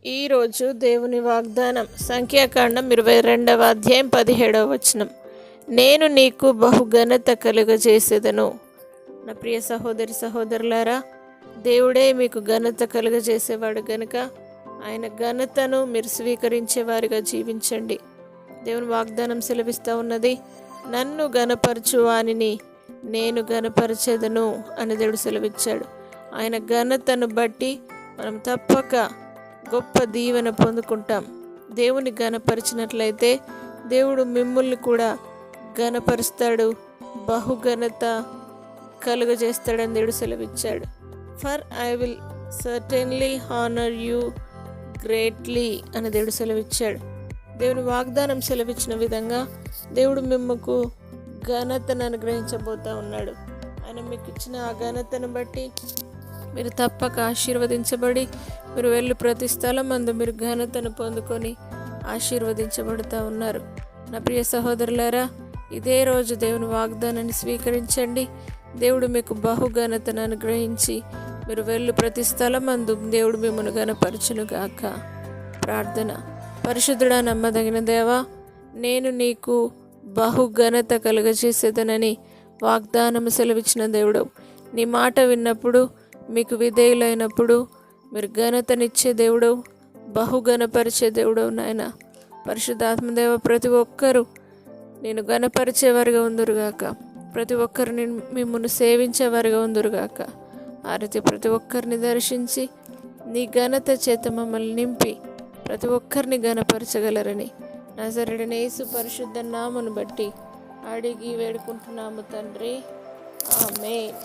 ఈరోజు దేవుని వాగ్దానం సంఖ్యాకాండం 22వ అధ్యాయం 17వ వచనం. నేను నీకు బహుఘనత కలుగజేసేదను. నా ప్రియ సహోదరి సహోదరులారా, దేవుడే మీకు ఘనత కలుగజేసేవాడు గనుక ఆయన ఘనతను మీరు స్వీకరించేవారిగా జీవించండి. దేవుని వాగ్దానం సెలవిస్తూ ఉన్నది, నన్ను ఘనపరచు వానిని నేను ఘనపరచెదను అని దేవుడు సెలవిచ్చాడు. ఆయన ఘనతను బట్టి మనం తప్పక గొప్ప దీవెన పొందుకుంటాం. దేవుని ఘనపరిచినట్లయితే దేవుడు మిమ్మల్ని కూడా ఘనపరుస్తాడు, బహుఘనత కలుగజేస్తాడని దేవుడు సెలవిచ్చాడు. For I will certainly honour you greatly అని దేవుడు సెలవిచ్చాడు. దేవుని వాగ్దానం సెలవిచ్చిన విధంగా దేవుడు మిమ్మకు ఘనతను అనుగ్రహించబోతా ఉన్నాడు. ఆయన మీకు ఇచ్చిన ఆ ఘనతను బట్టి మీరు తప్పక ఆశీర్వదించబడి మీరు వెళ్ళి ప్రతి స్థలం మందు మీరు ఘనతను పొందుకొని ఆశీర్వదించబడుతూ ఉన్నారు. నా ప్రియ సహోదరులారా, ఇదే రోజు దేవుని వాగ్దానాన్ని స్వీకరించండి. దేవుడు మీకు బహుఘనతను అనుగ్రహించి మీరు వెళ్ళి ప్రతి స్థలం మందు దేవుడు మిమ్మల్ని ఘనపరచును గాక. ప్రార్థన. పరిశుద్ధుడా, నమ్మదగిన దేవా, నేను నీకు బహుఘనత కలుగజేసేదనని వాగ్దానము సెలవిచ్చిన దేవుడు, నీ మాట విన్నప్పుడు మీకు విధేయులైనప్పుడు మీరు ఘనతనిచ్చే దేవుడు, బహుఘనపరిచే దేవుడు. నాయన పరిశుద్ధాత్మదేవ, ప్రతి ఒక్కరూ నేను ఘనపరిచేవారిగా ఉందురుగాక, ప్రతి ఒక్కరిని మిమ్మల్ని సేవించేవారిగా ఉందురుగాక. ఆ రీతి ప్రతి ఒక్కరిని దర్శించి నీ ఘనత చేత మమ్మల్ని నింపి ప్రతి ఒక్కరిని ఘనపరచగలరని నజరేయుడైన యేసు పరిశుద్ధ నామమును బట్టి అడిగి వేడుకుంటున్నాము తండ్రి. ఆమేన్.